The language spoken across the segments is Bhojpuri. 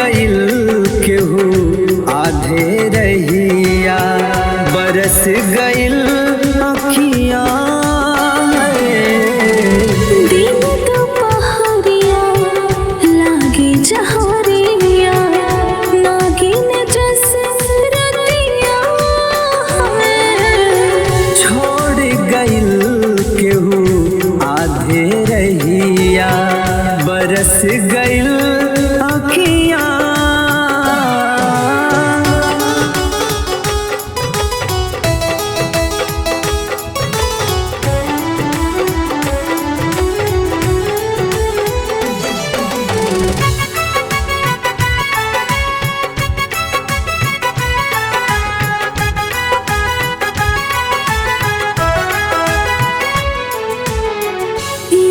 गइल केहू आधे रहिया, बरस गइल अखियाँ। दिन दोपहरिया लागे जहरिया, नागिन जस रतिया। छोड़ गइल केहू आधे रहिया, बरस गइल अखियाँ।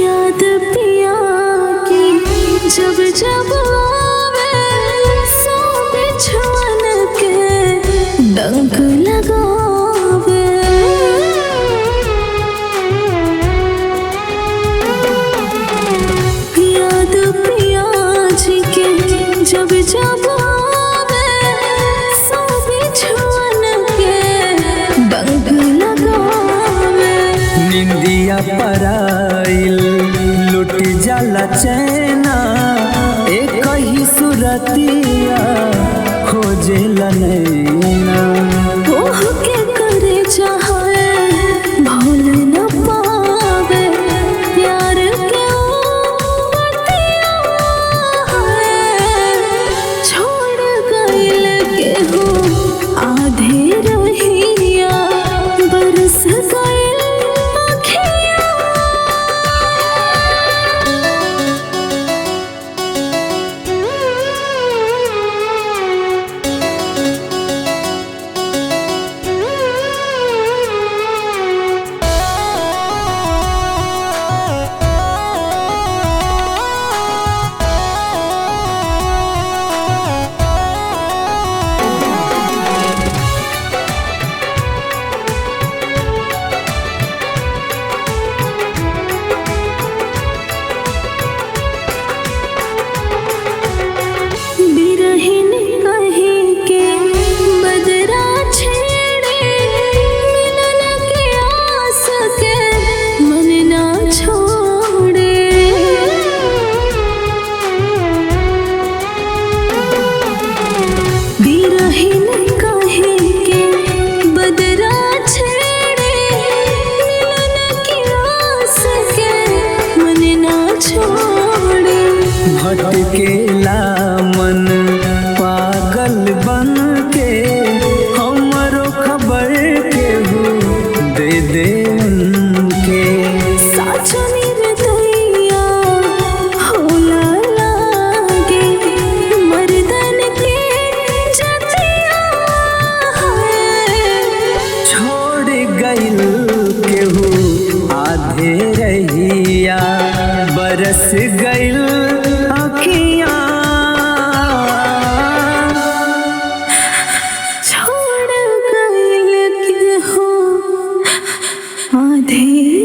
याद पिया की जब जब आवे, सो बिछुअन के डंक लगावे। याद पिया जी के जब जब आवे, सो बिछुअन के डंक लगावे। निंदिया पराइल लुट जाला चैना, एक ही सुरतिया खोजेला नैना। ओह के करे चाहे भूल न पावे, प्यार के बतिया। छोड़ गइल केहू आधे रहिया, बरस गइल अखियाँ। बिरहिन कहीं के बदरा छेड़े, मिलन के आस के मन ना छोड़े। बिरहिन कहीं के बदरा छेड़े, मिलन के आस के मन ना छोड़े। भटकेला मन पागल बन के, हमरो खबर केहू दे दे उनके। साचा निर्दयिया होला लागे, मर्दन के जतिया। छोड़ गइल केहू आधे रहिया, बरस गइल अखियाँ। छोड़ गइल केहू आधे